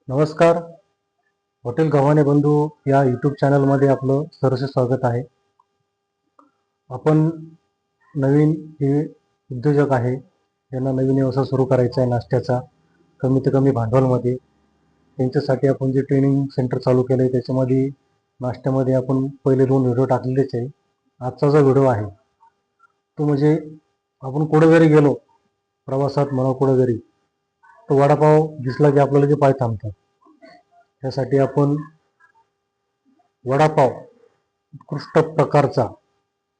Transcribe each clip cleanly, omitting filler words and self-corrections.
नमस्कार. हॉटेल गव्हाणे बंधू या यूट्यूब चॅनलमध्ये आपलं सहर्ष स्वागत आहे. आपण नवीन हे उद्योजक आहे, यांना नवीन व्यवसाय सुरू करायचा आहे नाश्त्याचा कमीत कमी भांडवलमध्ये. त्यांच्यासाठी आपण जे ट्रेनिंग सेंटर चालू केलं आहे त्याच्यामध्ये नाश्त्यामध्ये आपण पहिले 2 व्हिडिओ टाकलेलेच आहे. आजचा जो व्हिडिओ आहे तो म्हणजे आपण कुठे जरी गेलो प्रवासात म्हणा कुठे जरी, तो वडापाव दिसला की आपल्याला जे पाय थांबतात. त्यासाठी आपण वडापाव उत्कृष्ट प्रकारचा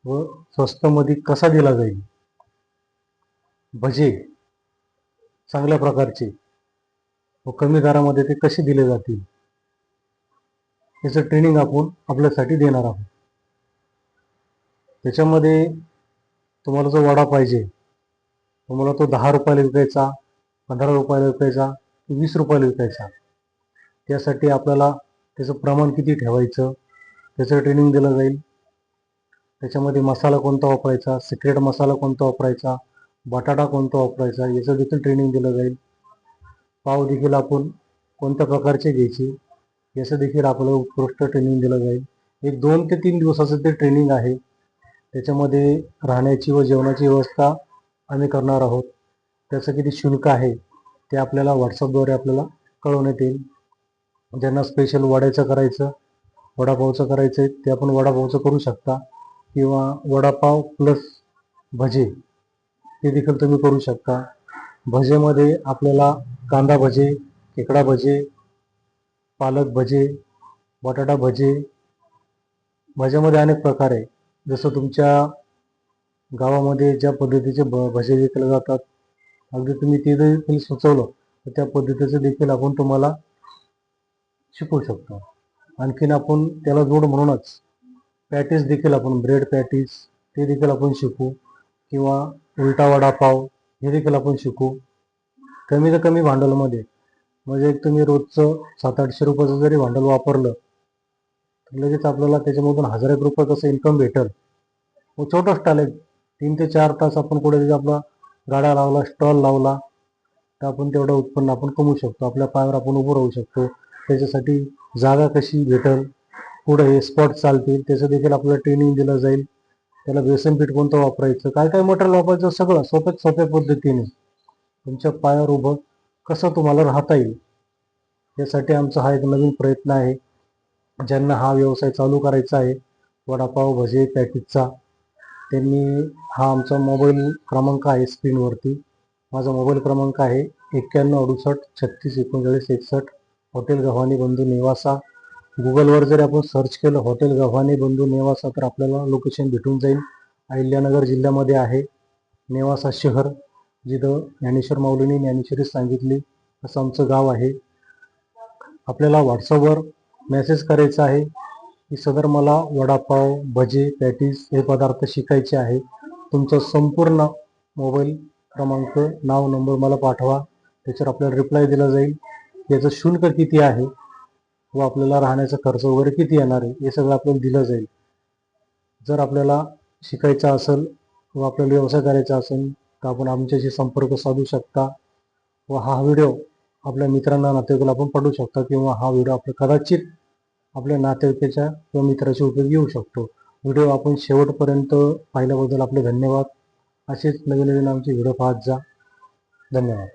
व स्वस्तमध्ये कसा दिला जाईल, भजे चांगल्या प्रकारचे व कमी दरामध्ये ते कसे दिले जातील याचं ट्रेनिंग आपण आपल्यासाठी देणार आहोत. त्याच्यामध्ये तुम्हाला जो वडा पाहिजे तुम्हाला तो 10 रुपयाला विकायचा, 15 रुपयाला विकायचा, 20 रुपयाला विकायचा, त्यासाठी आपल्याला त्याचं प्रमाण किती ठेवायचं त्याचं ट्रेनिंग दिलं जाईल. त्याच्यामध्ये मसाला कोणता वापरायचा, सिक्रेट मसाला कोणता वापरायचा, बटाटा कोणता वापरायचा याचं देखील ट्रेनिंग दिलं जाईल. पाव देखील आपण कोणत्या प्रकारचे घ्यायचे याचं देखील आपल्याला उत्कृष्ट ट्रेनिंग दिलं जाईल. एक 2 ते 3 दिवसाचं ते ट्रेनिंग आहे. त्याच्यामध्ये राहण्याची व जेवणाची व्यवस्था आम्ही करणार आहोत. त्याचं किती शुल्क आहे ते आपल्याला व्हॉट्सअपद्वारे आपल्याला कळवण्यात येईल. ज्यांना स्पेशल वड्याचं करायचं, वडापावचं करायचं आहे ते आपण वडापावचं करू शकता, किंवा वडापाव प्लस भजे ते देखील तुम्ही करू शकता. भजेमध्ये आपल्याला कांदा भजे, खेकडा भजे, पालक भजे, बटाटा भजे, भज्यामध्ये अनेक प्रकार आहे. जसं तुमच्या गावामध्ये ज्या पद्धतीचे भजे विकले जातात अगदी तुम्ही ते देखील सुचवलं तर त्या पद्धतीचं देखील आपण तुम्हाला शिकवू शकतो. आणखीन आपण त्याला जोड म्हणूनच पॅटीस देखील आपण ब्रेड पॅटीस ते देखील आपण शिकू, किंवा उलटा वडापाव हे देखील आपण शिकू कमीत कमी भांडवलमध्ये. म्हणजे एक तुम्ही रोजचं 700-800 रुपयाचं जरी भांडवल वापरलं तर लगेच आपल्याला त्याच्यामधून 1000 रुपये कसं इन्कम भेटेल. व छोटं स्टॉल आहे, 3 ते 4 तास आपण कुठे आपला गाडा लावला, स्टॉल लावला तर आपण तेवढं उत्पन्न आपण कमवू शकतो, आपल्या पायावर आपण उभं राहू शकतो. त्याच्यासाठी जागा कशी भेटेल, पुढे हे स्पॉट चालतील त्याचं देखील आपल्याला ट्रेनिंग दिलं जाईल. त्याला बेसन पीठ कोणतं वापरायचं, काय काय मटेरियल वापरायचं सगळं सोप्या पद्धतीने तुमच्या पायावर उभं कसं तुम्हाला राहता येईल यासाठी आमचा हा एक नवीन प्रयत्न आहे. ज्यांना हा व्यवसाय चालू करायचा आहे वडापाव भजे पॅकेजचा, त्यांनी हा आमचा मोबाईल क्रमांक आहे स्क्रीनवरती. माझा मोबाईल क्रमांक आहे 9168 36 39 61. हॉटेल गव्हाणे बंधू नेवासा. गुगलवर जर आपण सर्च केलं हॉटेल गव्हाणे बंधू नेवासा तर आपल्याला लोकेशन भेटून जाईल. अहिल्यानगर जिल्ह्यामध्ये आहे नेवासा शहर, जिथं ज्ञानेश्वर माऊलींनी ज्ञानेश्वरी सांगितली असं आमचं गाव आहे. आपल्याला व्हॉट्सअपवर मेसेज करायचा आहे की सदर मला वडापाव भजे पॅटीस हे पदार्थ शिकायचे आहे. तुमचा संपूर्ण मोबाईल क्रमांक नाव नंबर मला पाठवा, त्याच्यावर आपल्याला रिप्लाय दिला जाईल. याचं शुल्क किती आहे व आपल्याला राहण्याचा खर्च वगैरे किती येणार आहे हे सगळं आपल्याला दिलं जाईल. जर आपल्याला शिकायचं असेल व आपल्याला व्यवसाय करायचा असेल तर आपण आमच्याशी संपर्क साधू शकता व हा व्हिडिओ आपल्या मित्रांना नातेवाईकाला आपण पाठवू शकता, किंवा हा व्हिडिओ आपल्या कदाचित आपल्या नातेवाईकाच्या किंवा मित्राच्या उपयोगी येऊ शकतो. व्हिडिओ आपण शेवटपर्यंत पाहिल्याबद्दल आपले धन्यवाद. असेच नवीन आमचे व्हिडिओ पाहत जा. धन्यवाद.